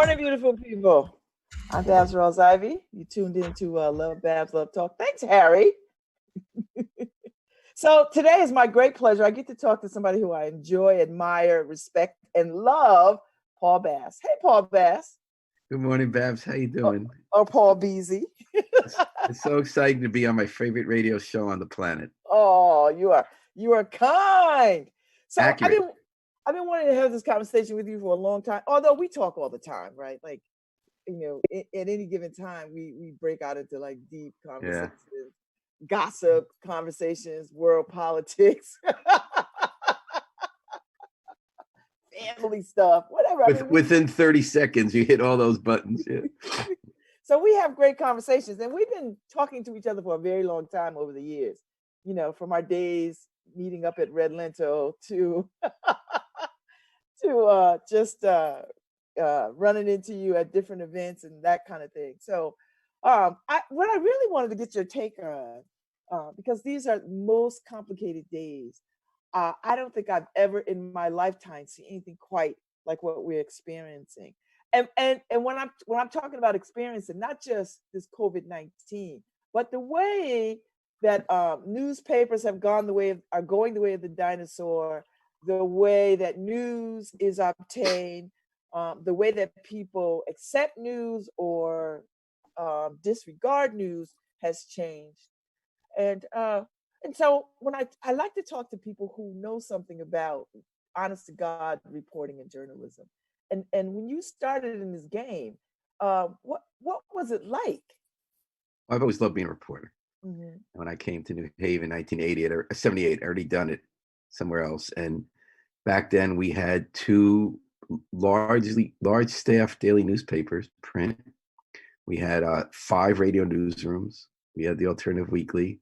morning, beautiful people. I'm Babz Rawls-Ivy. You tuned into LoveBabz, LoveTalk. Thanks, Harry. So today is my great pleasure. I get to talk to somebody who I enjoy, admire, respect, and love, Paul Bass. Hey, Paul Bass. Good morning, Babz. How you doing? Or Paul Beasy. It's so exciting to be on my favorite radio show on the planet. Oh, you are kind. So Accurate. I've been wanting to have this conversation with you for a long time. Although we talk all the time, right? Like, at any given time, we break out into like deep conversations, gossip conversations, world politics, family stuff, whatever. Within 30 seconds, you hit all those buttons. Yeah. So we have great conversations, and we've been talking to each other for a very long time over the years. From our days meeting up at Red Lentil to just running into you at different events and that kind of thing. So what I really wanted to get your take on, because these are most complicated days. I don't think I've ever in my lifetime seen anything quite like what we're experiencing. And when I'm talking about experiencing, not just this COVID-19, but the way that newspapers are going the way of the dinosaur, the way that news is obtained, the way that people accept news or disregard news has changed. And so when I like to talk to people who know something about honest to God reporting and journalism. And when you started in this game, what was it like? I've always loved being a reporter. Mm-hmm. When I came to New Haven in 1980 or 78, I already done it somewhere else. And back then we had two large staff daily newspapers, print. We had 5 radio newsrooms. We had the Alternative Weekly,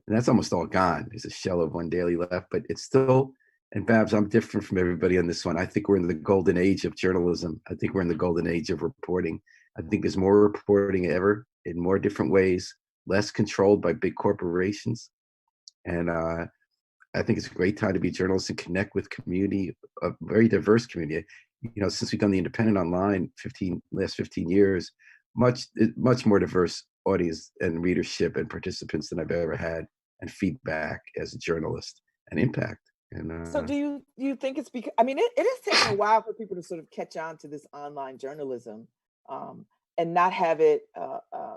and that's almost all gone. There's a shell of one daily left, but it's still. And Babz, I'm different from everybody on this one. I think we're in the golden age of journalism. I think we're in the golden age of reporting. I think there's more reporting ever in more different ways, less controlled by big corporations. And I think it's a great time to be a journalist and connect with community, a very diverse community. Since we've done the independent online last 15 years, much more diverse audience and readership and participants than I've ever had, and feedback as a journalist and impact. And so do you think it's because, it has taken a while for people to sort of catch on to this online journalism, and not have it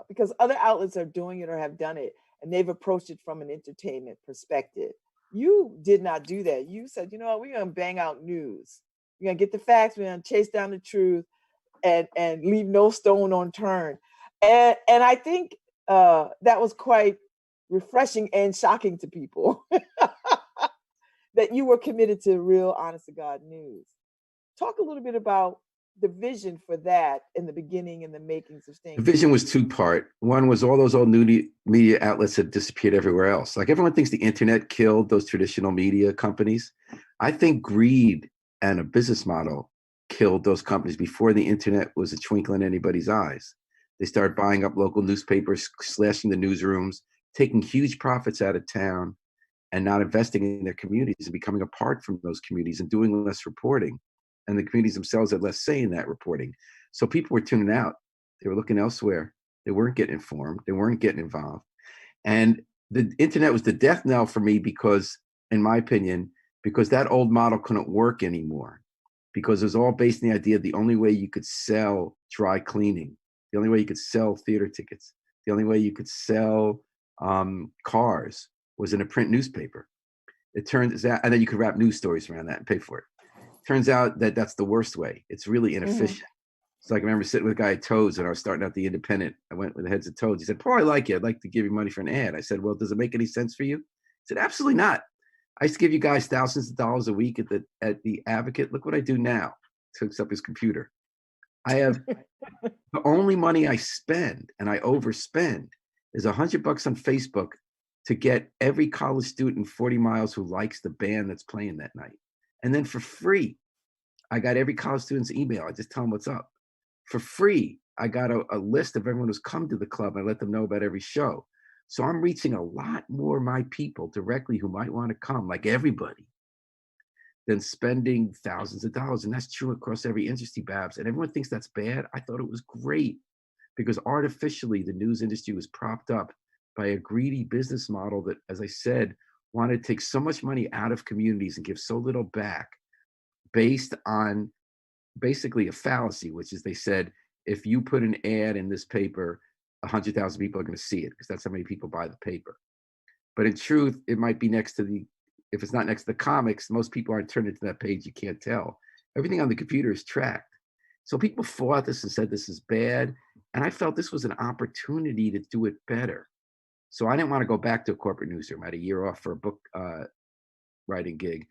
because other outlets are doing it or have done it, and they've approached it from an entertainment perspective. You did not do that. You said, we're going to bang out news. We're going to get the facts. We're going to chase down the truth and leave no stone unturned. And I think that was quite refreshing and shocking to people that you were committed to real honest to God news. Talk a little bit about the vision for that in the beginning and the makings of things. The vision was 2-part. One was all those old media outlets had disappeared everywhere else. Like everyone thinks the internet killed those traditional media companies. I think greed and a business model killed those companies before the internet was a twinkle in anybody's eyes. They started buying up local newspapers, slashing the newsrooms, taking huge profits out of town, and not investing in their communities and becoming apart from those communities and doing less reporting. And the communities themselves had less say in that reporting. So people were tuning out. They were looking elsewhere. They weren't getting informed. They weren't getting involved. And the internet was the death knell for me because, in my opinion, because that old model couldn't work anymore. Because it was all based on the idea the only way you could sell dry cleaning, the only way you could sell theater tickets, the only way you could sell cars was in a print newspaper. It turns out, and then you could wrap news stories around that and pay for it. Turns out that that's the worst way. It's really inefficient. Mm-hmm. So I can remember sitting with a guy at Toads when I was starting out the Independent. I went with the heads of Toads. He said, Paul, I like you. I'd like to give you money for an ad. I said, well, does it make any sense for you? He said, absolutely not. I used to give you guys thousands of dollars a week at the Advocate. Look what I do now. Hooks up his computer. I have the only money I spend, and I overspend, is $100 on Facebook to get every college student in 40 miles who likes the band that's playing that night. And then for free, I got every college student's email. I just tell them what's up. For free, I got a list of everyone who's come to the club. I let them know about every show. So I'm reaching a lot more of my people directly who might want to come, like everybody. than spending thousands of dollars. And that's true across every industry, Babz. And everyone thinks that's bad. I thought it was great because artificially the news industry was propped up by a greedy business model that, as I said, wanted to take so much money out of communities and give so little back based on basically a fallacy, which is they said, if you put an ad in this paper, 100,000 people are going to see it because that's how many people buy the paper. But in truth, it might be next to the, if it's not next to the comics, most people aren't turned into that page. You can't tell. Everything on the computer is tracked. So people fought this and said this is bad. And I felt this was an opportunity to do it better. So I didn't want to go back to a corporate newsroom. I had a year off for a book writing gig.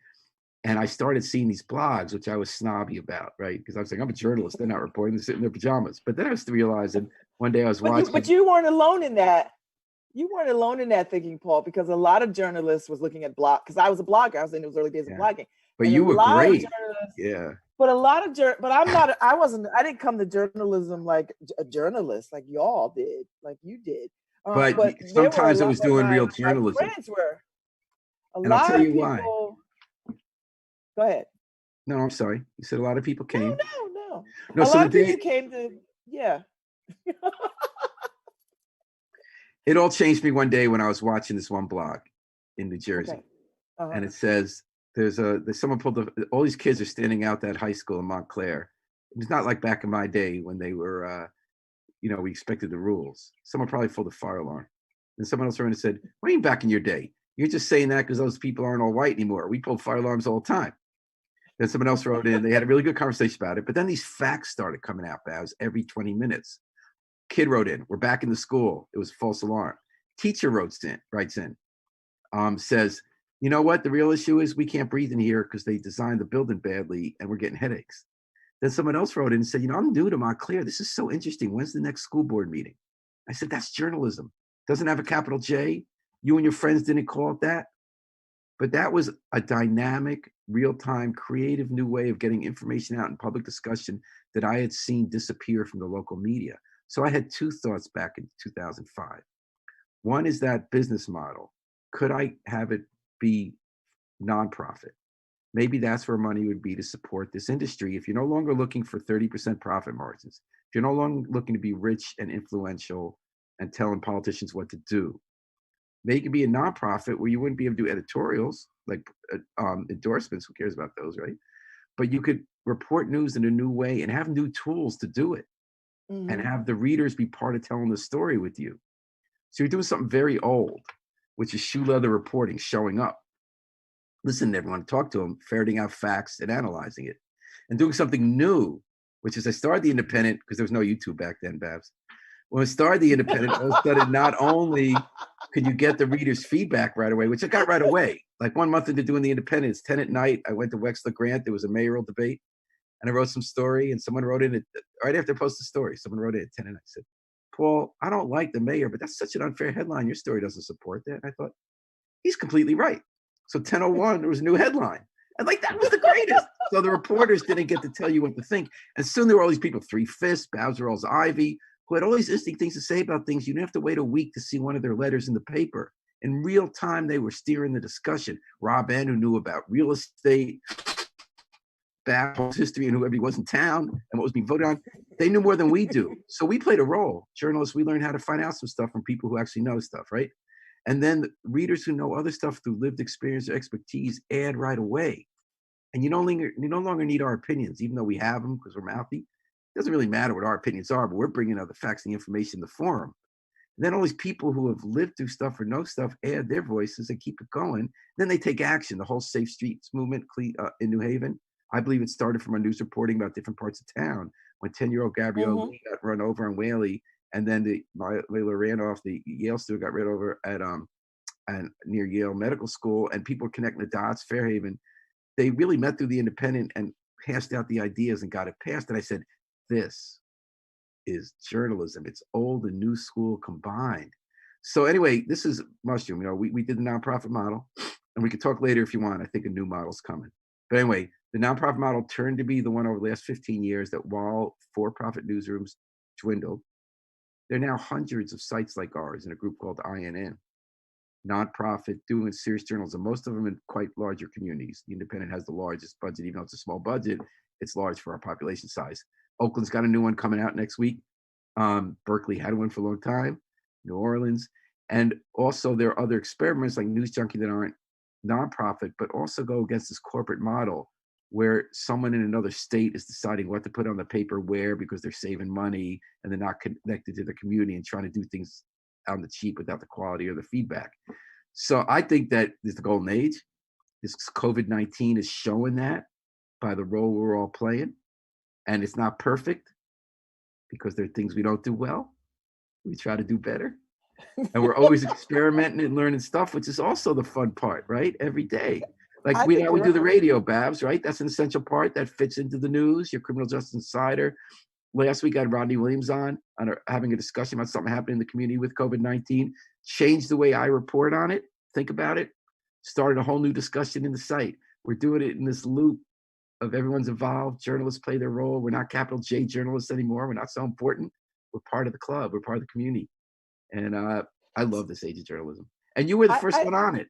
And I started seeing these blogs, which I was snobby about, right? Because I was saying, I'm a journalist. They're not reporting. They're sitting in their pajamas. But then I was realizing one day I was watching. But you weren't alone in that. You weren't alone in that thinking, Paul, because a lot of journalists was looking at blog, because I was a blogger. I was in those early days of blogging. But you were great. Yeah. But I didn't come to journalism like a journalist, like y'all did, like you did. But sometimes I was doing real journalism. My friends were. And I'll tell you why. Go ahead. No, I'm sorry. You said a lot of people came. No. A lot of people came to, yeah. It all changed me one day when I was watching this one blog in New Jersey. Okay. And it says, there's someone all these kids are standing out that high school in Montclair. It's not like back in my day when they were, we expected the rules. Someone probably pulled a fire alarm. And someone else wrote and said, what do you mean back in your day? You're just saying that because those people aren't all white anymore. We pulled fire alarms all the time. Then someone else wrote in, they had a really good conversation about it. But then these facts started coming out, Babz, every 20 minutes. Kid wrote in, we're back in the school. It was a false alarm. Teacher writes in, says, you know what? The real issue is we can't breathe in here because they designed the building badly and we're getting headaches. Then someone else wrote in and said, I'm new to Montclair. This is so interesting. When's the next school board meeting? I said, that's journalism. Doesn't have a capital J. You and your friends didn't call it that. But that was a dynamic, real-time, creative new way of getting information out in public discussion that I had seen disappear from the local media. So I had two thoughts back in 2005. One is that business model. Could I have it be nonprofit? Maybe that's where money would be to support this industry. If you're no longer looking for 30% profit margins, if you're no longer looking to be rich and influential and telling politicians what to do, maybe it could be a nonprofit where you wouldn't be able to do editorials, like endorsements. Who cares about those, right? But you could report news in a new way and have new tools to do it. Mm-hmm. And have the readers be part of telling the story with you. So you're doing something very old, which is shoe leather reporting, showing up, listening to everyone, talk to them, ferreting out facts and analyzing it, and doing something new, which is I started the Independent because there was no YouTube back then, Babz. When I started the Independent, all of a sudden, not only could you get the readers' feedback right away, which I got right away. Like 1 month into doing the Independent, it's 10 at night. I went to Wexler Grant. There was a mayoral debate. And I wrote some story, and someone wrote in it right after I posted the story. Someone wrote in at 10 and I said, Paul, I don't like the mayor, but that's such an unfair headline. Your story doesn't support that. And I thought, he's completely right. So 10:01, there was a new headline. And like, that was the greatest. So the reporters didn't get to tell you what to think. And soon there were all these people, Three Fists, Babz, Rawls-Ivy, who had all these interesting things to say about things. You didn't have to wait a week to see one of their letters in the paper. In real time, they were steering the discussion. Rob N., who knew about real estate, Babz history and who everybody was in town and what was being voted on, they knew more than we do. So we played a role. Journalists, we learned how to find out some stuff from people who actually know stuff, right? And then readers who know other stuff through lived experience or expertise add right away. And you no longer need our opinions, even though we have them because we're mouthy. It doesn't really matter what our opinions are, but we're bringing out the facts and the information in the forum. And then all these people who have lived through stuff or know stuff add their voices and keep it going. Then they take action. The whole Safe Streets movement in New Haven, I believe it started from a news reporting about different parts of town when 10-year-old Gabrielle Lee got run over in Whaley, and then Layla Randolph, the Yale student, got run over at and near Yale Medical School, and people were connecting the dots. Fairhaven, they really met through the Independent and passed out the ideas and got it passed. And I said, this is journalism. It's old and new school combined. So anyway, this is Mushroom. We did the nonprofit model, and we could talk later if you want. I think a new model's coming. But anyway, the nonprofit model turned to be the one over the last 15 years that while for-profit newsrooms dwindled, there are now hundreds of sites like ours in a group called INN. nonprofit, doing serious journalism, most of them in quite larger communities. The Independent has the largest budget, even though it's a small budget, it's large for our population size. Oakland's got a new one coming out next week. Berkeley had one for a long time, New Orleans. And also there are other experiments like News Junkie that aren't nonprofit, but also go against this corporate model where someone in another state is deciding what to put on the paper where because they're saving money and they're not connected to the community and trying to do things on the cheap without the quality or the feedback. So I think that is the golden age. This COVID-19 is showing that by the role we're all playing. And it's not perfect because there are things we don't do well. We try to do better. And we're always experimenting and learning stuff, which is also the fun part, right? Every day. Like I we think now we you're do the right. radio, Babz, right? That's an essential part that fits into the news, your criminal justice insider. Last week I had Rodney Williams on having a discussion about something happening in the community with COVID-19, changed the way I report on it, think about it, started a whole new discussion in the site. We're doing it in this loop of everyone's involved, journalists play their role. We're not capital J journalists anymore. We're not so important. We're part of the club. We're part of the community. And I love this age of journalism. And you were the first I, one on it.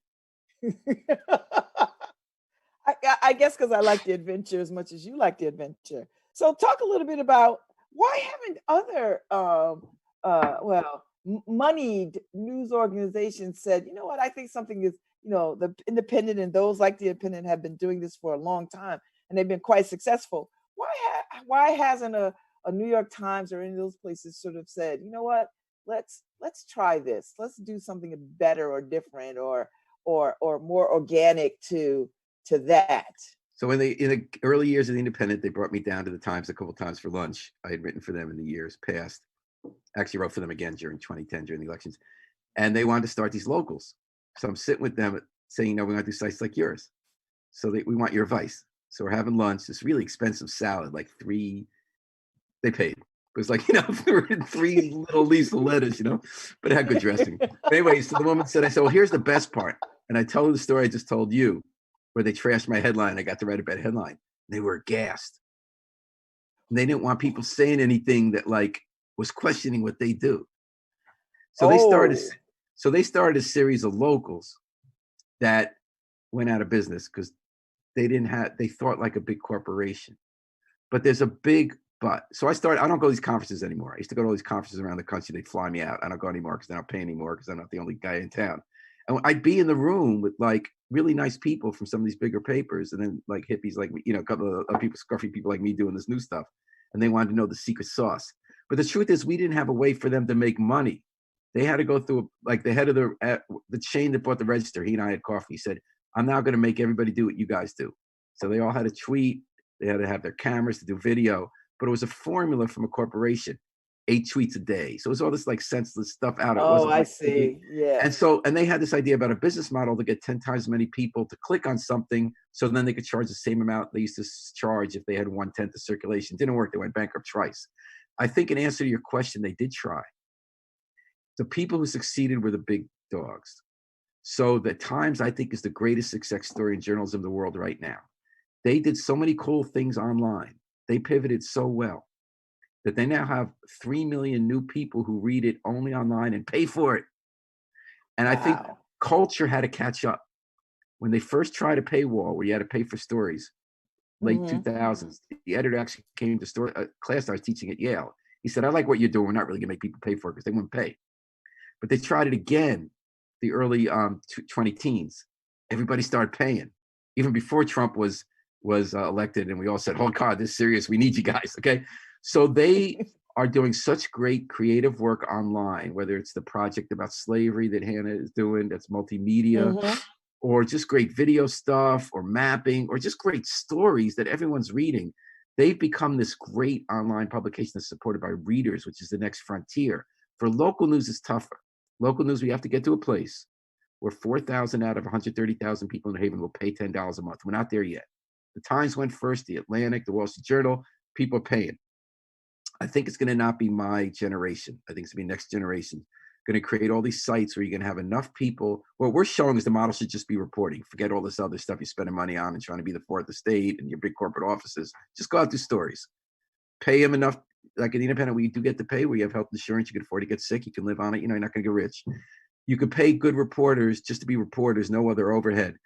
I guess because I like the adventure as much as you like the adventure. So talk a little bit about why haven't other moneyed news organizations said, you know what, I think something is, the Independent and those like the Independent have been doing this for a long time and they've been quite successful. Why hasn't a New York Times or any of those places sort of said, you know what, let's try this, let's do something better or different or more organic to that? So in the early years of the Independent, they brought me down to the Times a couple of times for lunch. I had written for them in the years past. Actually wrote for them again during 2010, during the elections. And they wanted to start these locals. So I'm sitting with them saying, we want to do sites like yours. So we want your advice. So we're having lunch, this really expensive salad, like they paid. It was like, there were 3 little leaves of lettuce, but it had good dressing. But anyway, so the woman said, I said, well, here's the best part. And I told her the story I just told you, where they trashed my headline. I got to write a bad headline. They were aghast. And they didn't want people saying anything that was questioning what they do. So they started a series of locals that went out of business because they thought like a big corporation. But there's a big but. So I don't go to these conferences anymore. I used to go to all these conferences around the country. They'd fly me out. I don't go anymore because they don't pay anymore because I'm not the only guy in town. And I'd be in the room with really nice people from some of these bigger papers, and then hippies like me, a couple of people, scruffy people like me doing this new stuff. And they wanted to know the secret sauce. But the truth is, we didn't have a way for them to make money. They had to go through the head of the chain that bought the Register. He and I had coffee. He said, I'm now going to make everybody do what you guys do. So they all had to tweet. They had to have their cameras to do video. But it was a formula from a corporation. 8 tweets a day. So it was all this senseless stuff out. It wasn't I see. Yeah. And they had this idea about a business model to get 10 times as many people to click on something, so then they could charge the same amount they used to charge if they had 1/10 of circulation. Didn't work. They went bankrupt twice. I think in answer to your question, they did try. The people who succeeded were the big dogs. So the Times, I think, is the greatest success story in journalism in the world right now. They did so many cool things online. They pivoted so well that they now have 3 million new people who read it only online and pay for it. And I think culture had to catch up. When they first tried a paywall where you had to pay for stories, late 2000s, the editor actually came to a class I was teaching at Yale. He said, I like what you're doing. We're not really going to make people pay for it because they wouldn't pay. But they tried it again, the early 2010s. Everybody started paying. Even before Trump was elected, and we all said, oh, God, this is serious. We need you guys, okay? So they are doing such great creative work online, whether it's the project about slavery that Hannah is doing, that's multimedia, or just great video stuff, or mapping, or just great stories that everyone's reading. They've become this great online publication that's supported by readers, which is the next frontier. For local news, it's tougher. Local news, we have to get to a place where 4,000 out of 130,000 people in New Haven will pay $10 a month. We're not there yet. The Times went first, the Atlantic, the Wall Street Journal, people are paying. I think it's going to not be my generation. I think it's going to be next generation. Going to create all these sites where you're going to have enough people. What we're showing is the model should just be reporting. Forget all this other stuff you're spending money on and trying to be the fourth estate and your big corporate offices. Just go out do stories. Pay them enough. Like in the Independent, where you do get to pay, where you have health insurance, you can afford to get sick, you can live on it. You're not going to get rich. You could pay good reporters just to be reporters, no other overhead.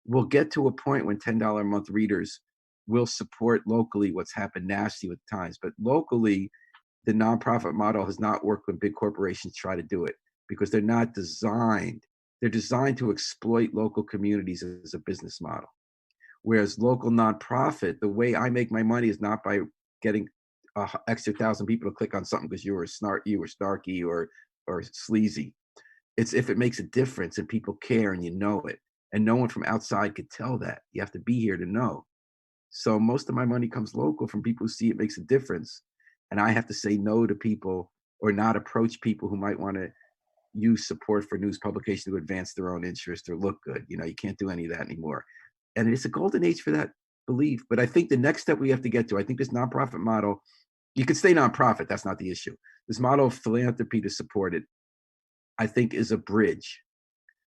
We'll get to a point when $10 a month readers will support locally what's happened nationally with Times. But locally, the nonprofit model has not worked when big corporations try to do it because they're not designed. They're designed to exploit local communities as a business model. Whereas local nonprofit, the way I make my money is not by getting extra 1,000 people to click on something because you were snarky or sleazy. It's if it makes a difference and people care and you know it. And no one from outside could tell that. You have to be here to know. So most of my money comes local from people who see it makes a difference. And I have to say no to people or not approach people who might want to use support for news publication to advance their own interest or look good. You know, you can't do any of that anymore. And it's a golden age for that belief. But I think the next step we have to get to, I think this nonprofit model, you can stay nonprofit. That's not the issue. This model of philanthropy to support it, I think, is a bridge.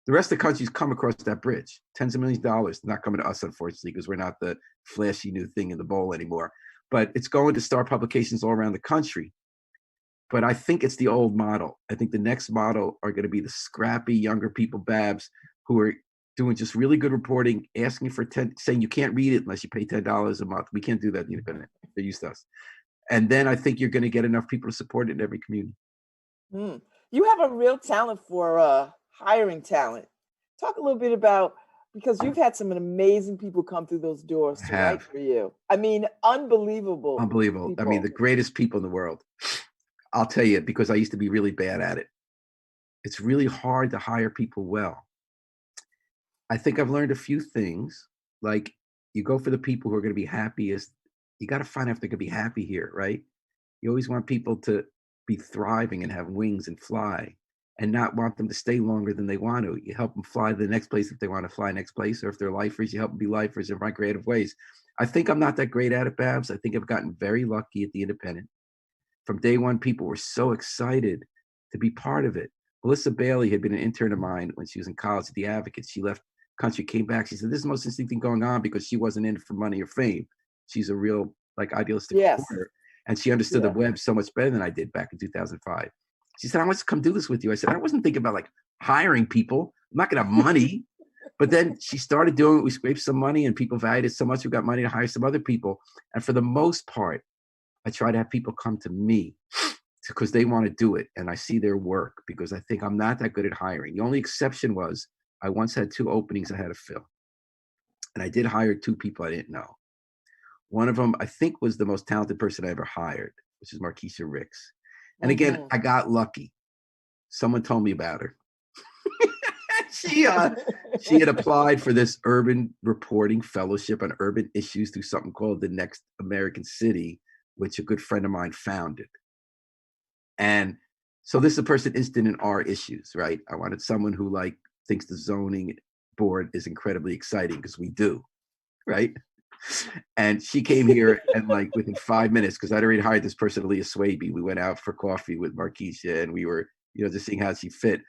The rest of the country's come across that bridge. Tens of millions of dollars, not coming to us, unfortunately, because we're not the flashy new thing in the bowl anymore. But it's going to star publications all around the country. But I think it's the old model. I think the next model are going to be the scrappy younger people, Babz, who are doing just really good reporting, asking for saying you can't read it unless you pay $10 a month. We can't do that in the independent. They're used to us. And then I think you're going to get enough people to support it in every community. You have a real talent for hiring talent. Talk a little bit about, because you've had some amazing people come through those doors to write for you. I mean, unbelievable. Unbelievable. I mean, the greatest people in the world. I'll tell you, because I used to be really bad at it. It's really hard to hire people well. I think I've learned a few things. Like, you go for the people who are going to be happiest. You got to find out if they're going to be happy here, right? You always want people to be thriving and have wings and fly, and not want them to stay longer than they want to. You help them fly to the next place if they want to fly next place, or if they're lifers, you help them be lifers and find creative ways. I think I'm not that great at it, Babz. I think I've gotten very lucky at the Independent. From day one, people were so excited to be part of it. Melissa Bailey had been an intern of mine when she was in college at the Advocate. She left country, came back. She said, this is the most interesting thing going on, because she wasn't in it for money or fame. She's a real, like, idealistic reporter. And she understood the web so much better than I did back in 2005. She said, I want to come do this with you. I said, I wasn't thinking about like hiring people. I'm not going to have money. But then she started doing it. We scraped some money and people valued it so much. We got money to hire some other people. And for the most part, I try to have people come to me because they want to do it. And I see their work, because I think I'm not that good at hiring. The only exception was I once had 2 openings I had to fill. And I did hire 2 people I didn't know. One of them, I think, was the most talented person I ever hired, which is Markeisha Ricks. And again, I got lucky. Someone told me about her. She had applied for this urban reporting fellowship on urban issues through something called the Next American City, which a good friend of mine founded. And so this is a person interested in our issues, right? I wanted someone who like thinks the zoning board is incredibly exciting, because we do, right? And she came here and like within 5 minutes, because I'd already hired this person, Leah Swaby. We went out for coffee with Markeisha and we were, just seeing how she fit.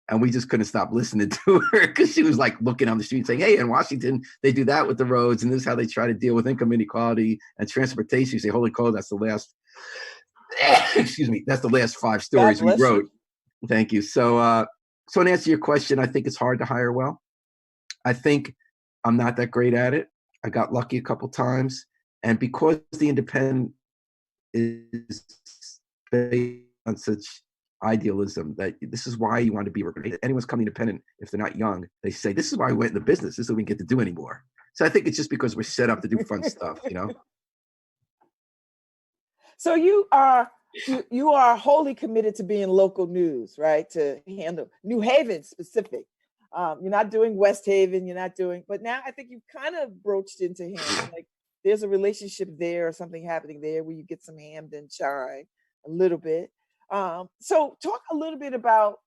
And we just couldn't stop listening to her, because she was like looking on the street saying, hey, in Washington, they do that with the roads. And this is how they try to deal with income inequality and transportation. You say, holy cow, that's the last, excuse me, that's the last 5 stories we wrote. Thank you. So to answer your question, I think it's hard to hire well. I think I'm not that great at it. I got lucky a couple times. And because the Independent is based on such idealism, that this is why you want to be recruited. Anyone's coming independent, if they're not young, they say, this is why we went into business. This is what we get to do anymore. So I think it's just because we're set up to do fun stuff, So you are wholly committed to being local news, right? To handle New Haven specific. You're not doing West Haven, but now I think you've kind of broached into Hamden. Like there's a relationship there or something happening there where you get some Hamden shine a little bit. So talk a little bit about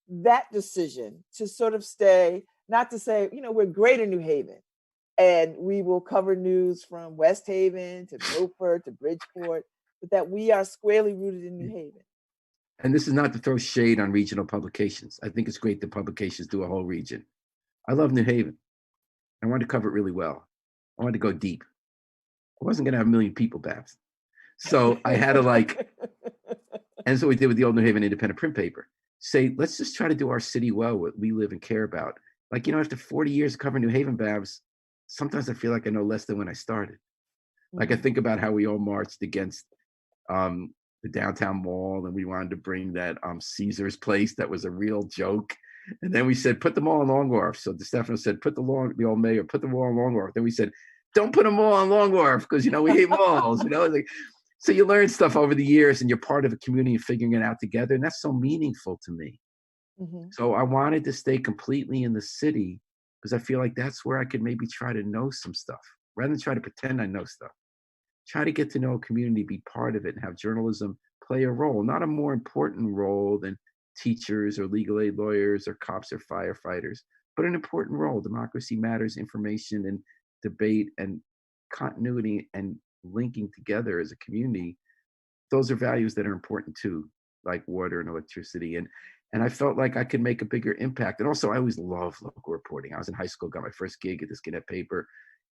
that decision to sort of stay, not to say, we're greater New Haven and we will cover news from West Haven to Milford to Bridgeport, but that we are squarely rooted in New Haven. And this is not to throw shade on regional publications. I think it's great that publications do a whole region. I love New Haven. I wanted to cover it really well. I wanted to go deep. I wasn't going to have 1 million people, Babz. So I had to and so we did with the old New Haven Independent print paper. say, let's just try to do our city well, what we live and care about. Like, after 40 years of covering New Haven, Babz, sometimes I feel like I know less than when I started. Like I Mhm. think about how we all marched against the downtown mall, and we wanted to bring that Caesar's place that was a real joke. And then we said, put them all on Long Wharf. So DeStefano said, the old mayor, put them all on Long Wharf. Then we said, don't put them all on Long Wharf because we hate malls. Like, so you learn stuff over the years, and you're part of a community and figuring it out together, and that's so meaningful to me. Mhm. So I wanted to stay completely in the city because I feel like that's where I could maybe try to know some stuff rather than try to pretend I know stuff. Try to get to know a community, be part of it, and have journalism play a role, not a more important role than teachers or legal aid lawyers or cops or firefighters, but an important role. Democracy matters, information and debate and continuity and linking together as a community. Those are values that are important too, like water and electricity. And I felt like I could make a bigger impact. And also, I always loved local reporting. I was in high school, got my first gig at this Gannett paper,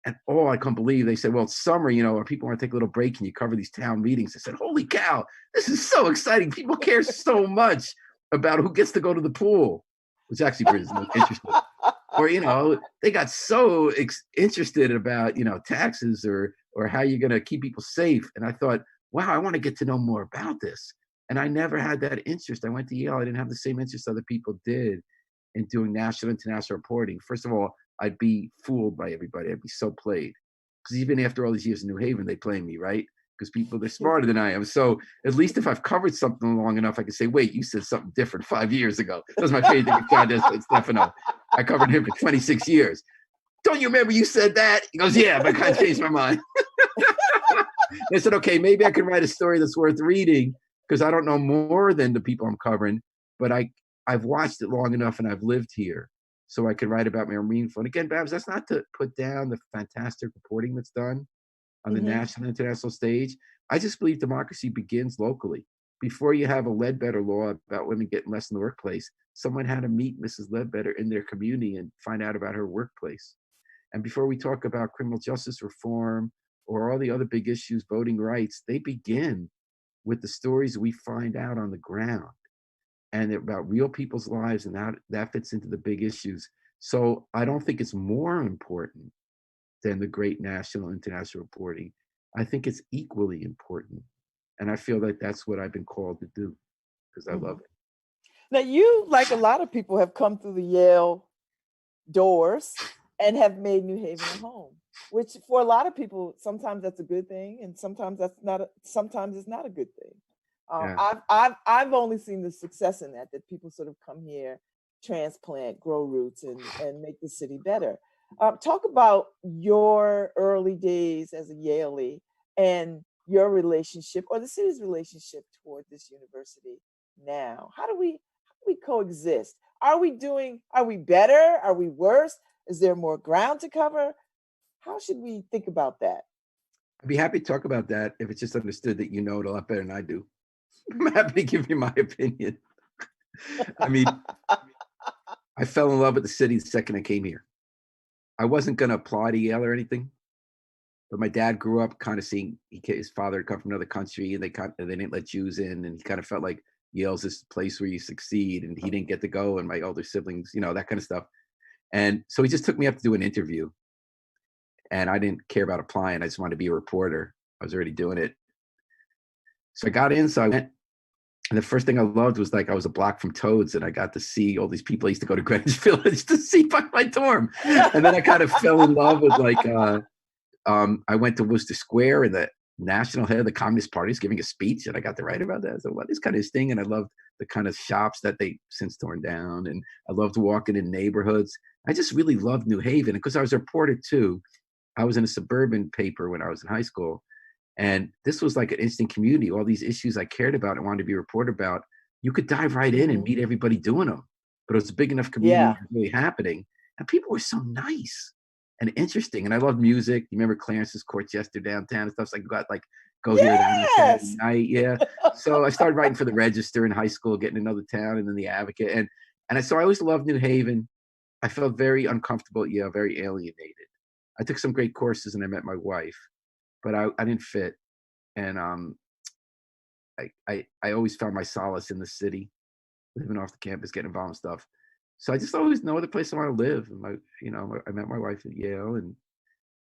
and I couldn't believe they said, well, it's summer, or people want to take a little break and you cover these town meetings. I said, holy cow, this is so exciting. People care so much about who gets to go to the pool, which actually is interesting. Or, they got so interested about, taxes or how you're going to keep people safe. And I thought, wow, I want to get to know more about this. And I never had that interest. I went to Yale. I didn't have the same interest other people did in doing national, international reporting. First of all, I'd be fooled by everybody. I'd be so played. Because even after all these years in New Haven, they play me, right? Because they're smarter than I am. So at least if I've covered something long enough, I can say, wait, you said something different 5 years ago. That was my favorite thing with John Stefano. I covered him for 26 years. Don't you remember you said that? He goes, yeah, but I kind of changed my mind. I said, okay, maybe I can write a story that's worth reading because I don't know more than the people I'm covering, but I've watched it long enough and I've lived here. So I can write about my meaningful. And again, Babz, that's not to put down the fantastic reporting that's done on the Mhm. national and international stage. I just believe democracy begins locally. Before you have a Ledbetter law about women getting less in the workplace, someone had to meet Mrs. Ledbetter in their community and find out about her workplace. And before we talk about criminal justice reform or all the other big issues, voting rights, they begin with the stories we find out on the ground and about real people's lives, and that fits into the big issues. So I don't think it's more important than the great national international reporting. I think it's equally important, and I feel like that's what I've been called to do because I love Mhm. it. Now you, like a lot of people, have come through the Yale doors and have made New Haven a home, which for a lot of people, sometimes that's a good thing, and sometimes that's not. Sometimes it's not a good thing. Yeah. I've only seen the success in that people sort of come here, transplant, grow roots, and make the city better. Talk about your early days as a Yalie and your relationship or the city's relationship toward this university now. How do we coexist? Are we better? Are we worse? Is there more ground to cover? How should we think about that? I'd be happy to talk about that if it's just understood that you know it a lot better than I do. I'm happy to give you my opinion. I mean, I fell in love with the city the second I came here. I wasn't going to apply to Yale or anything, but my dad grew up kind of seeing his father had come from another country, and they didn't let Jews in, and he kind of felt like Yale's this place where you succeed, and he didn't get to go, and my older siblings, that kind of stuff. And so he just took me up to do an interview, and I didn't care about applying. I just wanted to be a reporter. I was already doing it. So I got in, so I went. And the first thing I loved was like I was a block from Toads, and I got to see all these people I used to go to Greenwich Village to see by my dorm. And then I kind of fell in love with I went to Worcester Square, and the national head of the Communist Party is giving a speech, and I got to write about that. So, what is kind of his thing? And I loved the kind of shops that they since torn down, and I loved walking in neighborhoods. I just really loved New Haven because I was a reporter too. I was in a suburban paper when I was in high school, and this was like an instant community. All these issues I cared about and wanted to be a reporter about, you could dive right in and Mhm. meet everybody doing them. But it was a big enough community Yeah. that was really happening. And people were so nice and interesting. And I loved music. You remember Clarence's Courtchester downtown and stuff? So I got go here on a Saturday Yes. night. Yeah. So I started writing for the Register in high school, getting another town, and then the Advocate. So I always loved New Haven. I felt very uncomfortable, very alienated. I took some great courses and I met my wife, but I didn't fit. And I always found my solace in the city, living off the campus, getting involved in stuff. So I just always know the place I want to live. And I met my wife at Yale,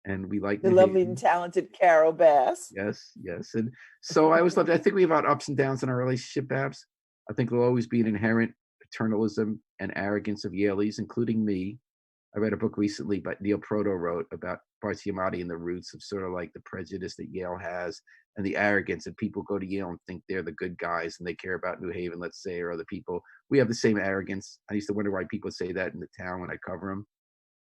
and we like The New lovely and Haven. talented Carol Bass. Yes, yes. And so I always loved it. I think we have our ups and downs in our relationship, Babz. I think there'll always be an inherent paternalism and arrogance of Yaleys, including me. I read a book recently, but Neil Proto wrote about Bartiamati and the roots of sort of like the prejudice that Yale has and the arrogance that people go to Yale and think they're the good guys and they care about New Haven, let's say, or other people. We have the same arrogance. I used to wonder why people say that in the town when I cover them.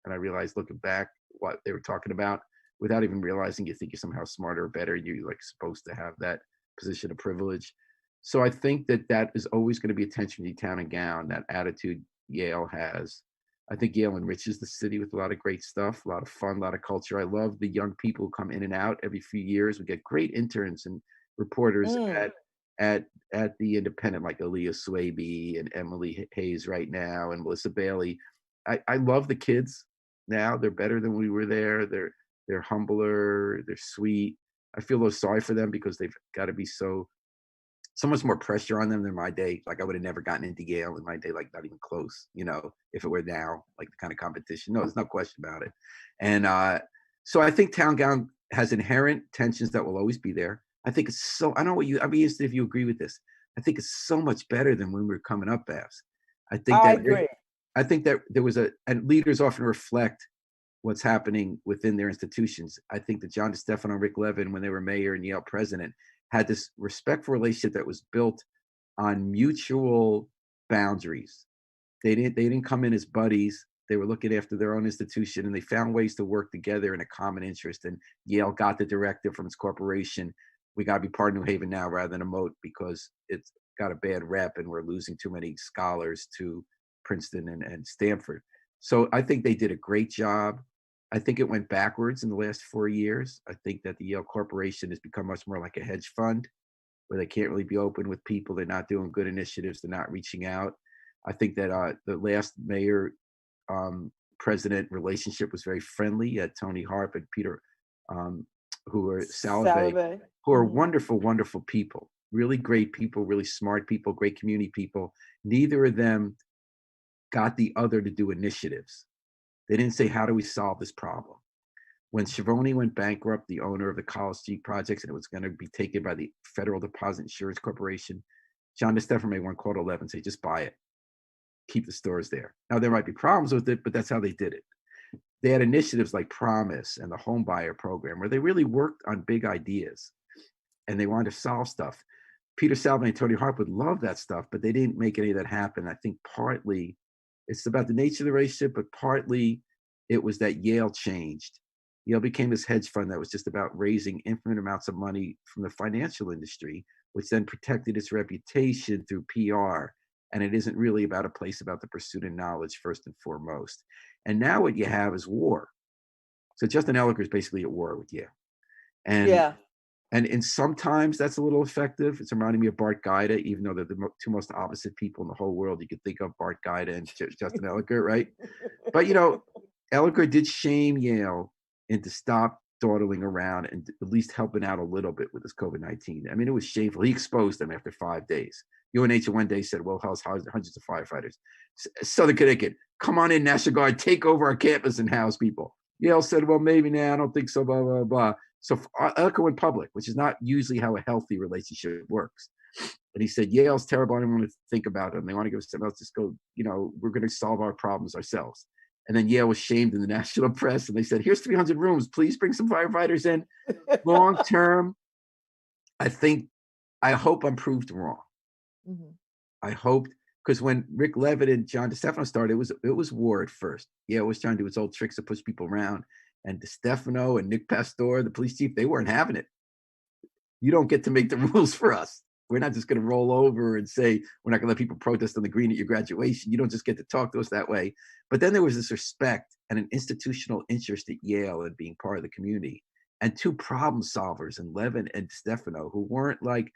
And I realized looking back what they were talking about without even realizing you think you're somehow smarter or better. You're like supposed to have that position of privilege. So I think that that is always going to be a tension between town and gown, that attitude Yale has. I think Yale enriches the city with a lot of great stuff, a lot of fun, a lot of culture. I love the young people who come in and out every few years. We get great interns and reporters Mm. at the Independent, like Aaliyah Swaby and Emily Hayes right now, and Melissa Bailey. I love the kids now. They're better than we were there. They're humbler. They're sweet. I feel a little sorry for them because they've got to be so much more pressure on them than my day. Like I would have never gotten into Yale in my day, like not even close, if it were now, like the kind of competition. No, there's no question about it. And so I think town gown has inherent tensions that will always be there. I think it's I don't know I'd be interested if you agree with this. I think it's so much better than when we were coming up, Babz. I think I that agree. I think that there was and leaders often reflect what's happening within their institutions. I think that John DeStefano and Rick Levin, when they were mayor and Yale president, had this respectful relationship that was built on mutual boundaries. They didn't come in as buddies. They were looking after their own institution, and they found ways to work together in a common interest. And Yale got the directive from its corporation. We got to be part of New Haven now rather than a moat because it's got a bad rep and we're losing too many scholars to Princeton and Stanford. So I think they did a great job. I think it went backwards in the last 4 years. I think that the Yale Corporation has become much more like a hedge fund where they can't really be open with people. They're not doing good initiatives. They're not reaching out. I think that the last mayor president relationship was very friendly. You had Tony Harp and Peter, who are Salve, who are wonderful, wonderful people, really great people, really smart people, great community people. Neither of them got the other to do initiatives. They didn't say, how do we solve this problem? When Schiavone went bankrupt, the owner of the College Street projects, and it was going to be taken by the Federal Deposit Insurance Corporation, John DeStefano made one call to 11 and say, just buy it. Keep the stores there. Now, there might be problems with it, but that's how they did it. They had initiatives like Promise and the Home Buyer Program, where they really worked on big ideas, and they wanted to solve stuff. Peter Salve and Tony Harp would love that stuff, but they didn't make any of that happen. I think partly it's about the nature of the relationship, but partly it was that Yale changed. Yale became this hedge fund that was just about raising infinite amounts of money from the financial industry, which then protected its reputation through PR. And it isn't really about a place about the pursuit of knowledge first and foremost. And now what you have is war. So Justin Elicker is basically at war with Yale. And sometimes that's a little effective. It's reminding me of Bart Guida, even though they're the two most opposite people in the whole world. You could think of Bart Guida and Justin Elicker, right? But, Elicker did shame Yale into stop dawdling around and at least helping out a little bit with this COVID-19. I mean, it was shameful. He exposed them after 5 days. UNH one day said, well, how's hundreds of firefighters? Southern Connecticut, come on in, National Guard, take over our campus and house people. Yale said, well, maybe now, I don't think so, blah, blah, blah. So Elicker went public, which is not usually how a healthy relationship works. And he said, Yale's terrible. I don't want to think about them. They want to give us something else. Just go, we're going to solve our problems ourselves. And then Yale was shamed in the national press. And they said, here's 300 rooms. Please bring some firefighters in. Long term, I hope I'm proved wrong. Mm-hmm. I hoped, because when Rick Levitt and John DeStefano started, it was war at first. Yale was trying to do its old tricks to push people around. And DeStefano and Nick Pastor, the police chief, they weren't having it. You don't get to make the rules for us. We're not just going to roll over and say, we're not going to let people protest on the green at your graduation. You don't just get to talk to us that way. But then there was this respect and an institutional interest at Yale in being part of the community. And two problem solvers in Levin and DeStefano, who weren't like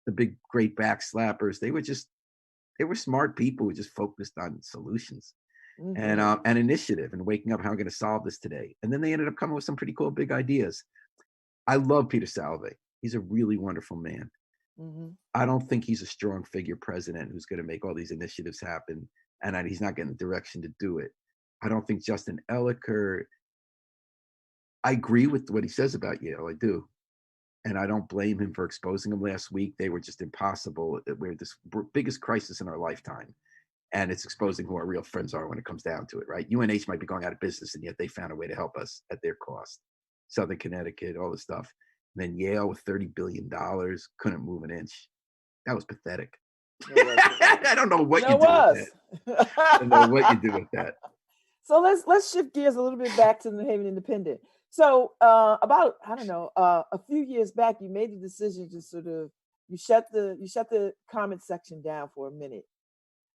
the big, great backslappers. They were smart people who just focused on solutions. Mm-hmm. And initiative and waking up, how I'm going to solve this today. And then they ended up coming with some pretty cool big ideas. I love Peter Salve. He's a really wonderful man. Hmm. I don't think he's a strong figure president who's going to make all these initiatives happen, and he's not getting the direction to do it. I don't think Justin Elliker. I agree with what he says about Yale. I do. And I don't blame him for exposing them last week. They were just impossible. We're this biggest crisis in our lifetime. And it's exposing who our real friends are when it comes down to it, right? UNH might be going out of business, and yet they found a way to help us at their cost. Southern Connecticut, all this stuff. And then Yale with $30 billion couldn't move an inch. That was pathetic. I don't know what you do with that. I don't know what you do with that. So let's shift gears a little bit back to the New Haven Independent. So about, I don't know, a few years back, you made the decision to sort of you shut the comment section down for a minute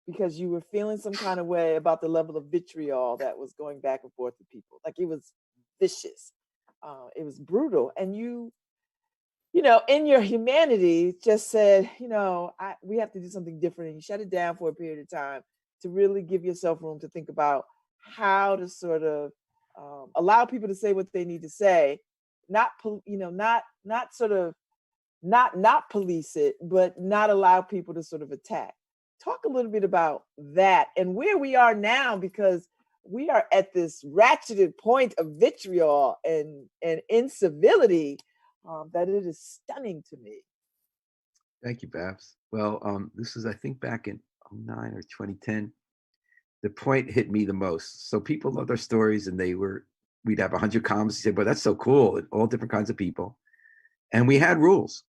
because you were feeling some kind of way about the level of vitriol that was going back and forth with people. Like it was vicious, it was brutal, and you know, in your humanity, just said, you know, we have to do something different, and you shut it down for a period of time to really give yourself room to think about how to sort of allow people to say what they need to say, not sort of not police it, but not allow people to sort of attack. Talk a little bit about that and where we are now, because we are at this ratcheted point of vitriol and incivility that it is stunning to me. Thank you, Babz. Well, this is, I think, back in 2009 or 2010. The point hit me the most. So people loved our stories, and we'd have 100 comments. He said, "But that's so cool," and all different kinds of people. And we had rules.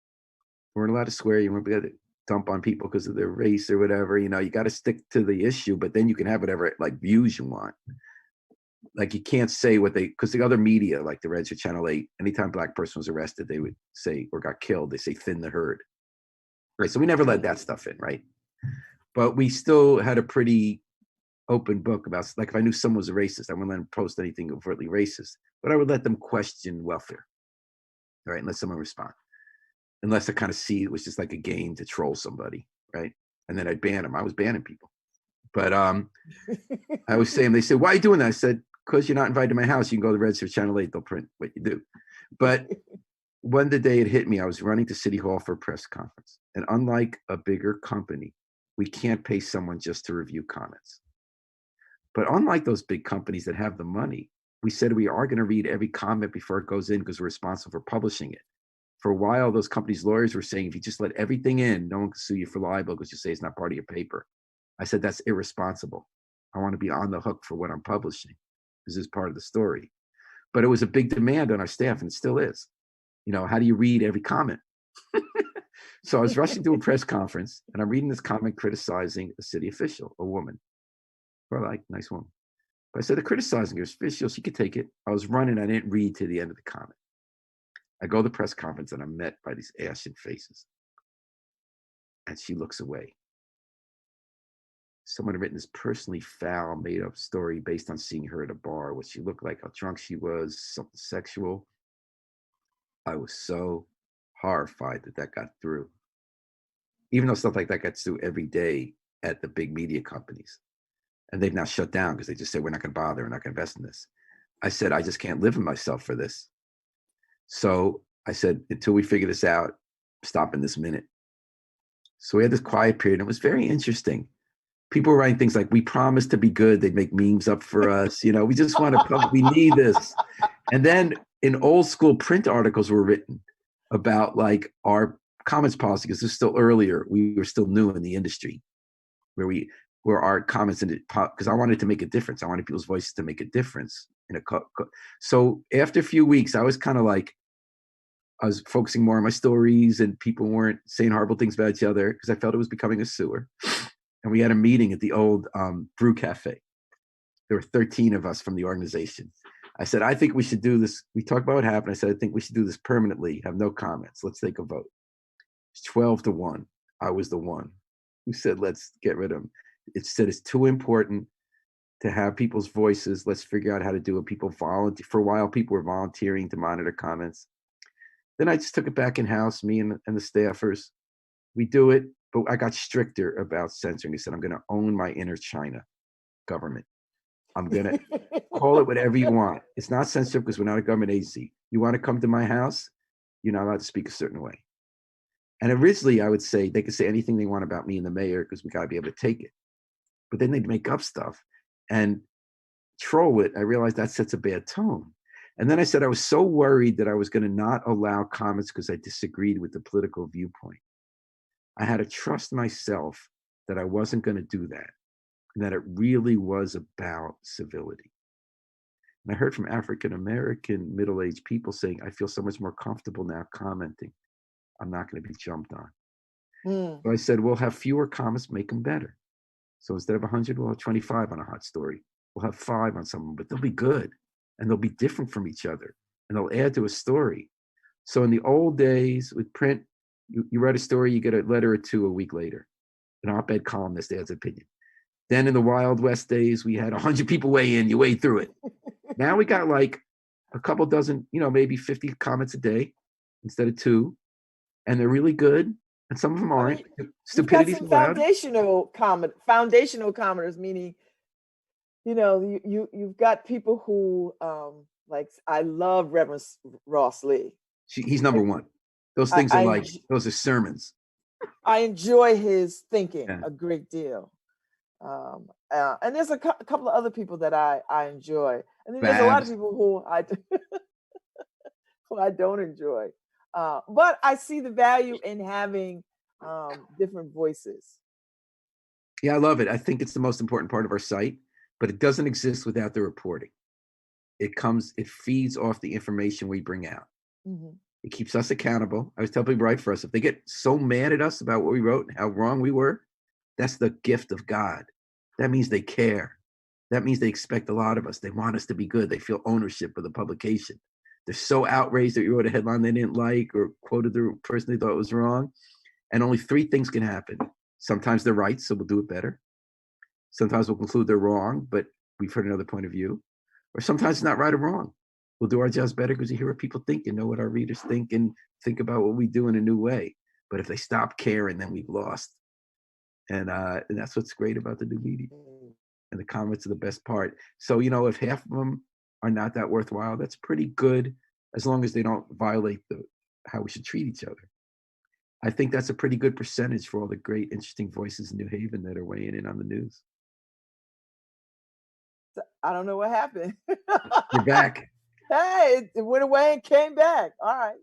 We weren't allowed to swear. You weren't allowed to dump on people because of their race or whatever. You know, you got to stick to the issue, but then you can have whatever like views you want. Like you can't say what because the other media, like the Reds or Channel 8, anytime a Black person was arrested, they would say, or got killed, they say thin the herd. Right. So we never let that stuff in, right? But we still had a pretty open book about, like, if I knew someone was a racist, I wouldn't let them post anything overtly racist, but I would let them question welfare, right? And let someone respond. Unless I kind of see it was just like a game to troll somebody, right? And then I'd ban them. I was banning people. But I was saying, they said, "Why are you doing that?" I said, "Because you're not invited to my house. You can go to the Reds or Channel 8, they'll print what you do." But one day it hit me. I was running to City Hall for a press conference. And unlike a bigger company, we can't pay someone just to review comments. But unlike those big companies that have the money, we said we are going to read every comment before it goes in because we're responsible for publishing it. For a while, those companies' lawyers were saying, if you just let everything in, no one can sue you for libel because you say it's not part of your paper. I said, that's irresponsible. I want to be on the hook for what I'm publishing. This is part of the story. But it was a big demand on our staff, and it still is. You know, how do you read every comment? So I was rushing to a press conference, and I'm reading this comment criticizing a city official, a woman. Or like, nice woman. But I said, the criticizing her official, she could take it. I was running, I didn't read to the end of the comment. I go to the press conference, and I'm met by these ashen faces. And she looks away. Someone had written this personally foul, made-up story based on seeing her at a bar, what she looked like, how drunk she was, something sexual. I was so horrified that got through. Even though stuff like that gets through every day at the big media companies. And they've now shut down because they just say, we're not going to bother, we're not going to invest in this. I said, I just can't live with myself for this. So I said, until we figure this out, stop in this minute. So we had this quiet period, and it was very interesting. People were writing things like, we promised to be good. They'd make memes up for us. You know, we just want to, we need this. And then in old school print articles were written about like our comments policy, because this is still earlier. We were still new in the industry where our comments, because I wanted to make a difference. I wanted people's voices to make a difference. So after a few weeks, I was kind of like, I was focusing more on my stories, and people weren't saying horrible things about each other because I felt it was becoming a sewer. And we had a meeting at the old brew cafe. There were 13 of us from the organization. I said, I think we should do this. We talked about what happened. I said, I think we should do this permanently. Have no comments. Let's take a vote. It's 12-1. I was the one who said, let's get rid of them. It said it's too important to have people's voices. Let's figure out how to do it. People volunteer. For a while, people were volunteering to monitor comments. Then I just took it back in-house, me and the staffers. We do it, but I got stricter about censoring. He said, I'm going to own my inner China government. I'm going to call it whatever you want. It's not censorship because we're not a government agency. You want to come to my house? You're not allowed to speak a certain way. And originally I would say they could say anything they want about me and the mayor because we got to be able to take it. But then they'd make up stuff and troll it. I realized that sets a bad tone. And then I said I was so worried that I was going to not allow comments because I disagreed with the political viewpoint. I had to trust myself that I wasn't going to do that, and that it really was about civility. And I heard from African-American middle-aged people saying, I feel so much more comfortable now commenting. I'm not going to be jumped on. So I said, we'll have fewer comments, make them better. So instead of 100, we'll have 25 on a hot story. We'll have 5 on someone, but they'll be good and they'll be different from each other and they'll add to a story. So in the old days with print, you write a story, you get a letter or two a week later. An op-ed columnist adds opinion. Then in the Wild West days, we had 100 people weigh in, you wade through it. Now we got like a couple dozen, maybe 50 comments a day instead of 2. And they're really good. And some of them aren't. Stupidity's allowed. Foundational commenters, meaning, you've got people who, like, I love Reverend Ross Lee. He's number one. Those things those are sermons. I enjoy his thinking a great deal. And there's a couple of other people that I enjoy. And then there's a lot of people who I don't enjoy. But I see the value in having different voices. Yeah, I love it. I think it's the most important part of our site, but it doesn't exist without the reporting. It feeds off the information we bring out. Mm-hmm. It keeps us accountable. I was telling people right for us, if they get so mad at us about what we wrote and how wrong we were, that's the gift of God. That means they care. That means they expect a lot of us. They want us to be good. They feel ownership of the publication. They're so outraged that you wrote a headline they didn't like or quoted the person they thought was wrong. And only 3 things can happen. Sometimes they're right, so we'll do it better. Sometimes we'll conclude they're wrong, but we've heard another point of view. Or sometimes it's not right or wrong. We'll do our jobs better because you hear what people think and know what our readers think and think about what we do in a new way. But if they stop caring, then we've lost. And that's what's great about the new media. And the comments are the best part. So, if half of them are not that worthwhile, that's pretty good as long as they don't violate how we should treat each other. I think that's a pretty good percentage for all the great, interesting voices in New Haven that are weighing in on the news. I don't know what happened. You're back. Hey, it went away and came back. All right.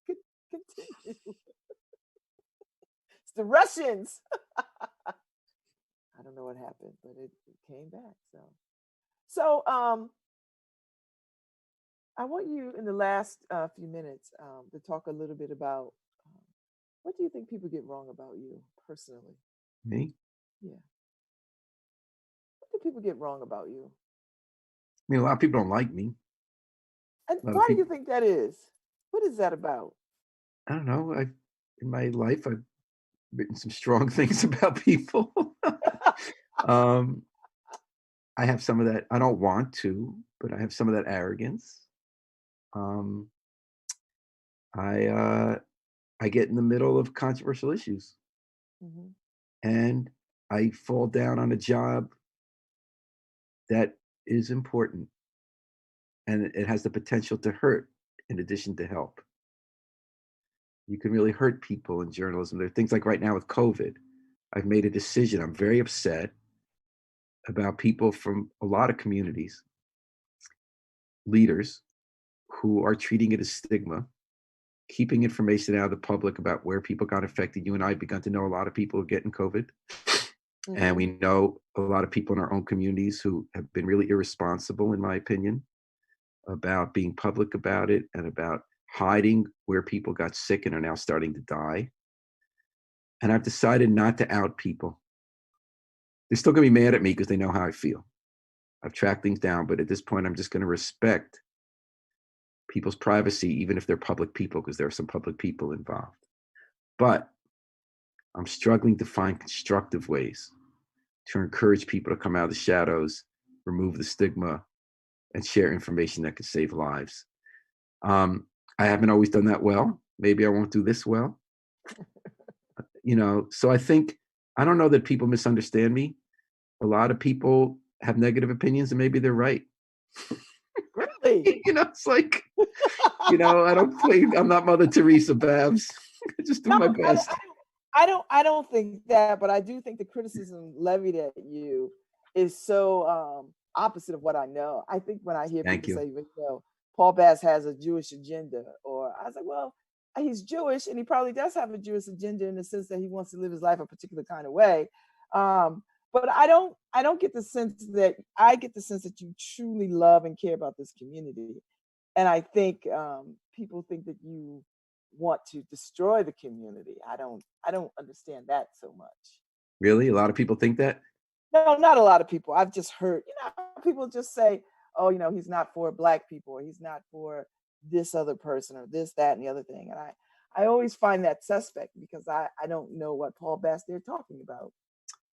Okay, continue. It's the Russians. I don't know what happened, but it came back. So I want you in the last few minutes to talk a little bit about what do you think people get wrong about you personally? Me? Yeah. What do people get wrong about you? I mean, a lot of people don't like me. And why do you think that is? What is that about? I don't know. In my life, I've written some strong things about people. I have some of that. I don't want to, but I have some of that arrogance. I get in the middle of controversial issues, mm-hmm. and I fall down on a job that is important, and it has the potential to hurt in addition to help. You can really hurt people in journalism. There are things like right now with COVID. I've made a decision. I'm very upset about people from a lot of communities, leaders who are treating it as stigma, keeping information out of the public about where people got affected. You and I have begun to know a lot of people who are getting COVID. Mm-hmm. And we know a lot of people in our own communities who have been really irresponsible, in my opinion, about being public about it and about hiding where people got sick and are now starting to die. And I've decided not to out people. They're still going to be mad at me because they know how I feel. I've tracked things down, but at this point, I'm just going to respect people's privacy, even if they're public people, because there are some public people involved. But I'm struggling to find constructive ways to encourage people to come out of the shadows, remove the stigma, and share information that could save lives. I haven't always done that well. Maybe I won't do this well. So I don't know that people misunderstand me. A lot of people have negative opinions and maybe they're right. Really? It's like, I don't play, I'm not Mother Teresa, Babz. I just do No, my I, best. I don't think that, but I do think the criticism levied at you is so opposite of what I know. I think when I hear Thank people you. say, you know, Paul Bass has a Jewish agenda, or I was like, well, he's Jewish and he probably does have a Jewish agenda in the sense that he wants to live his life a particular kind of way. But I don't get the sense that I get the sense that you truly love and care about this community. And I think people think that you want to destroy the community. I don't understand that so much. Really? A lot of people think that? No, not a lot of people. I've just heard, you know, people just say, oh, you know, he's not for black people, or he's not for this other person, or this, that, and the other thing. And I always find that suspect because I don't know what Paul Bass they're talking about.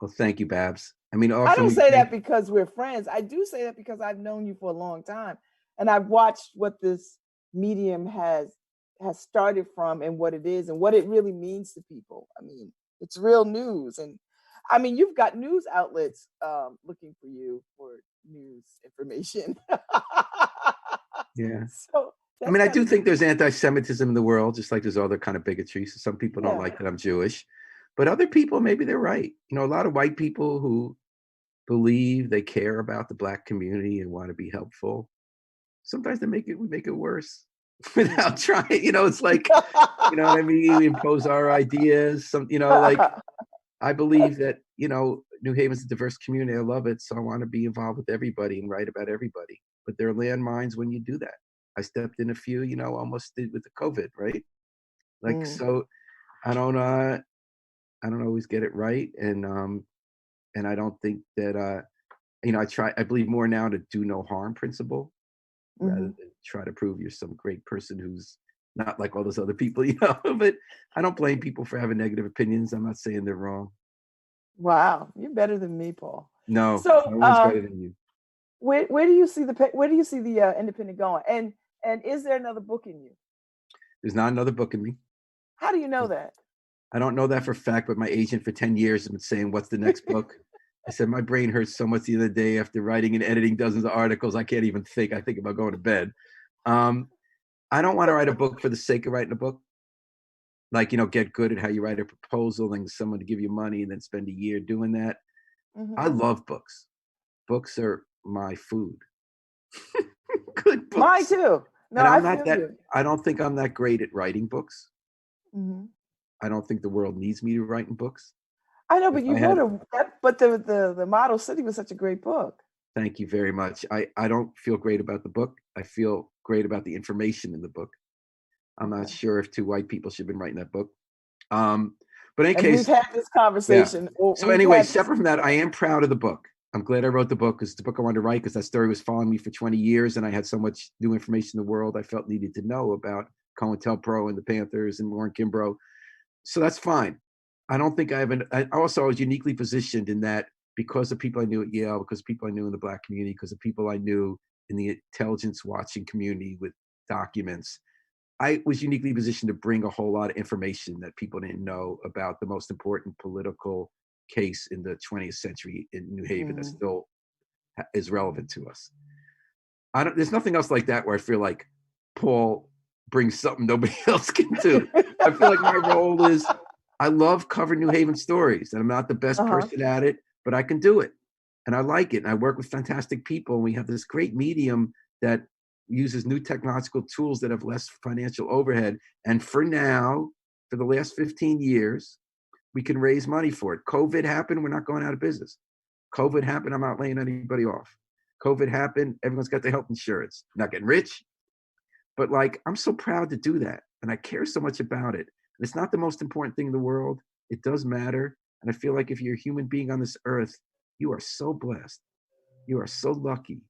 Well, thank you, Babz. I mean, I often don't we say that think, because we're friends. I do say that because I've known you for a long time and I've watched what this medium has started from and what it is and what it really means to people. I mean, it's real news. And I mean, you've got news outlets looking for you for news information. yeah. So I that's mean, I kind do of think there's anti-Semitism in the world, just like there's other kind of bigotry. So some people don't yeah. like that I'm Jewish, but other people, maybe they're right. You know, a lot of white people who believe they care about the black community and want to be helpful. Sometimes we make it worse without trying. You know, it's like, you know what I mean? We impose our ideas. Some, you know, like I believe that, you know, New Haven's a diverse community. I love it. So I want to be involved with everybody and write about everybody. But there are landmines when you do that. I stepped in a few, you know, almost did with the COVID, right? Like, Mm, so I don't I don't always get it right. And I don't think that you know, I believe more now to do no harm principle rather mhm. than try to prove you're some great person who's not like all those other people, you know. But I don't blame people for having negative opinions. I'm not saying they're wrong. Wow, you're better than me, Paul. No, So no one's better than you. where do you see where do you see the independent going? And is there another book in you? There's not another book in me. How do you know that? I don't know that for a fact, but my agent for 10 years has been saying, "What's the next book?" I said, "My brain hurts so much the other day after writing and editing dozens of articles. I can't even think. I think about going to bed." Um, I don't want to write a book for the sake of writing a book. Like, you know, get good at how you write a proposal and someone to give you money and then spend a year doing that. I Hmm. love books. Books are my food. Good Mine books. too. No, And I I'm not feel that, you. I don't think I'm that great at writing books. Hmm. I don't think the world needs me to write in books. I know, If but I you had, wrote but the Model City was such a great book. thank you very much. I don't feel great about the book. I feel great about the information in the book. I'm not Okay. sure if two white people should have been writing that book. Um, but in any And we've case, had this yeah. conversation. Or So we've anyway, had this. separate from that, I am proud of the book. I'm glad I wrote the book because it's the book I wanted to write because that story was following me for 20 years and I had so much new information in the world I felt needed to know about COINTELPRO and the Panthers and Warren Kimbrough. So that's fine. I don't think I have I also was uniquely positioned in that because of people I knew at Yale, because of people I knew in the black community, because of people I knew in the intelligence watching community with documents, I was uniquely positioned to bring a whole lot of information that people didn't know about the most important political case in the 20th century in New Haven that Mhm. still is relevant to us. I don't. There's nothing else like that where I feel like Paul brings something nobody else can do. I feel like my role is I love covering New Haven stories, and I'm not the best Uh-huh. person at it, but I can do it, and I like it. And I work with fantastic people, and we have this great medium that uses new technological tools that have less financial overhead. And for now, for the last 15 years, we can raise money for it. COVID happened, we're not going out of business. COVID happened, I'm not laying anybody off. COVID happened, everyone's got their health insurance. Not getting rich, but like I'm so proud to do that. And I care so much about it. And it's not the most important thing in the world. It does matter. And I feel like if you're a human being on this earth, you are so blessed. You are so lucky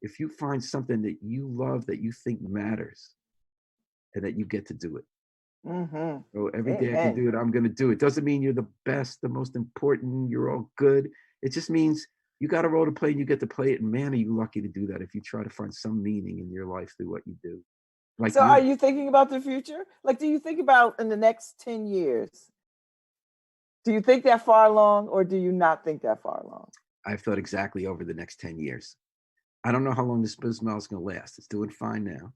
if you find something that you love that you think matters and that you get to do it. Mhm. So every day I can Amen. do it, I'm going to do it. Doesn't mean you're the best, the most important, you're all good. It just means you got a role to play and you get to play it. And man, are you lucky to do that if you try to find some meaning in your life through what you do. Like So are you, you thinking about the future? Like, do you think about in the next 10 years? Do you think that far along or do you not think that far along? I've thought exactly over the next 10 years. I don't know how long this business model is going to last. It's doing fine now.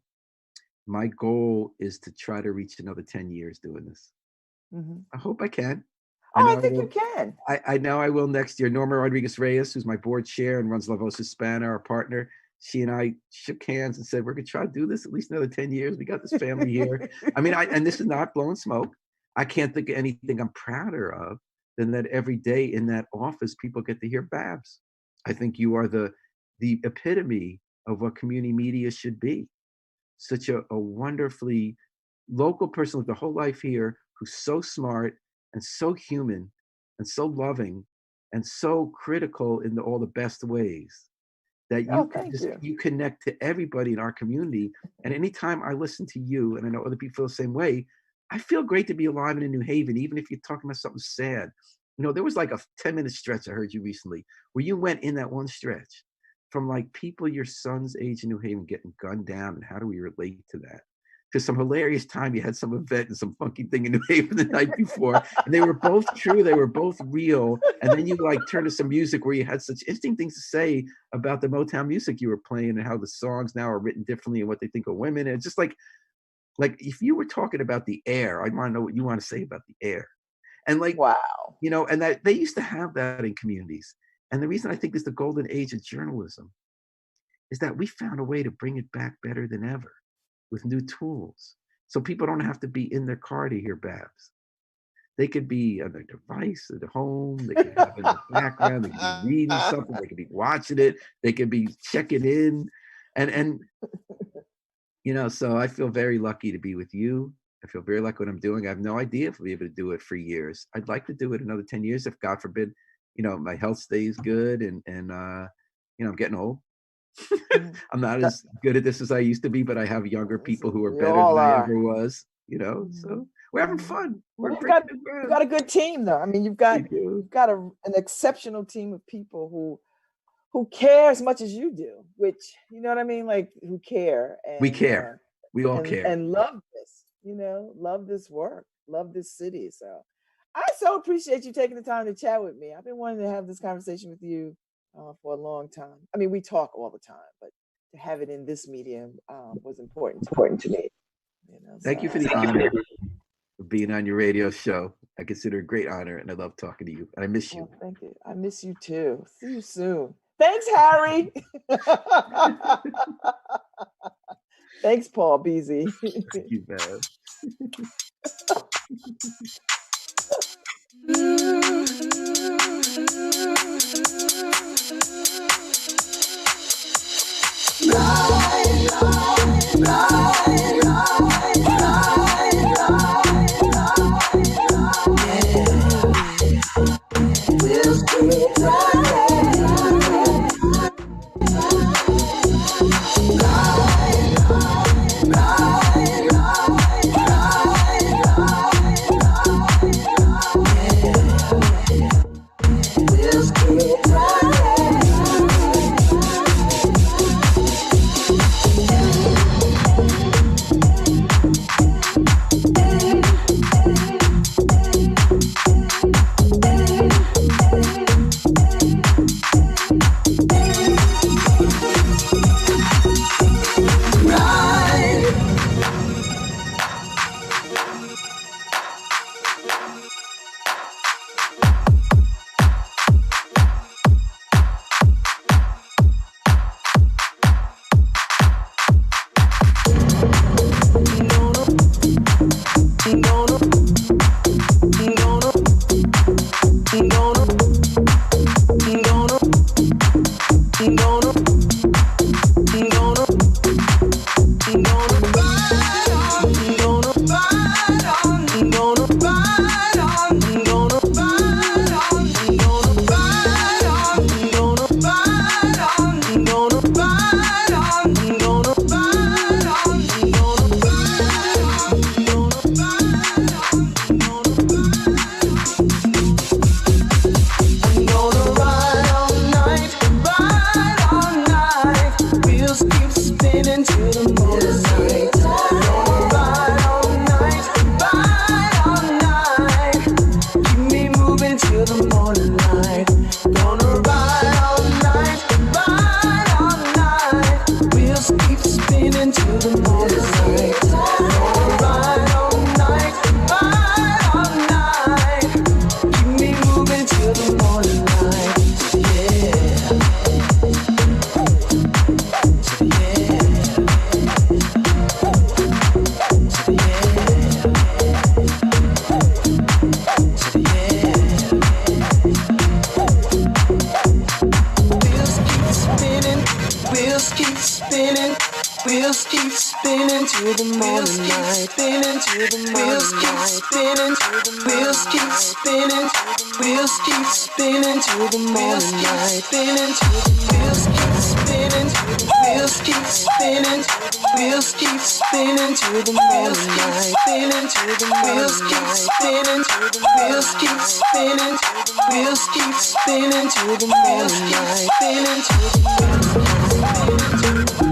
My goal is to try to reach another 10 years doing this. I hope I can. Oh, I think you can. I know I will next year. Norma Rodriguez Reyes, who's my board chair and runs La Voz Hispana, our partner, she and I shook hands and said, we're going to try to do this at least another 10 years. We got this family here. I mean, and this is not blowing smoke. I can't think of anything I'm prouder of than that every day in that office, people get to hear Babz. I think you are the epitome of what community media should be. Such a wonderfully local person with the whole life here, who's so smart and so human and so loving and so critical in all the best ways. That you connect to everybody in our community. And anytime I listen to you, and I know other people feel the same way, I feel great to be alive in New Haven, even if you're talking about something sad. You know, there was like a 10-minute stretch I heard you recently where you went in that one stretch from like people your son's age in New Haven getting gunned down, and how do we relate to that? Because some hilarious time you had some event and some funky thing in New Haven the night before, and they were both true, they were both real. And then you like turned to some music where you had such interesting things to say about the Motown music you were playing and how the songs now are written differently and what they think of women. And it's just like if you were talking about the air, I'd want to know what you want to say about the air. And like, wow, you know, and that they used to have that in communities. And the reason I think is the golden age of journalism is that we found a way to bring it back better than ever with new tools. So people don't have to be in their car to hear Babz. They could be on their device at home. They could have it in the background. They could be reading something. They could be watching it. They could be checking in. And you know, so I feel very lucky to be with you. I feel very lucky what I'm doing. I have no idea if we'll be able to do it for years. I'd like to do it another 10 years if, God forbid, you know, my health stays good and you know, I'm getting old. I'm not as good at this as I used to be, but I have younger people who are better than I ever was, you know, so we're having fun. You've got a good team though. I mean, you've got an exceptional team of people who care as much as you do, which, you know what I mean? Like, who care. And, we care. We all care. And love this, you know, love this work, love this city. So I so appreciate you taking the time to chat with me. I've been wanting to have this conversation with you for a long time. I mean, we talk all the time, but to have it in this medium was important to me. You know, Thank you for the honor of being on your radio show. I consider it a great honor, and I love talking to you. And I miss you. Oh, thank you. I miss you too. See you soon. Thanks, Harry. Thanks, Paul Beasy. Thank you, Babz. Into the morning light, ride all night, ride all night. keep spinning to the morning light. Spinning to the wheels keep spinning to the wheels keep spinning. Wheels keep spinning to the morning light. Spinning to the wheels keep spinning to the wheels keep spinning. Wheels keep spinning to the morning light. Spinning to the wheels keep spinning to the wheels keep spinning. Wheels keep spinning to the morning light. Spinning to the wheels keep spinning to the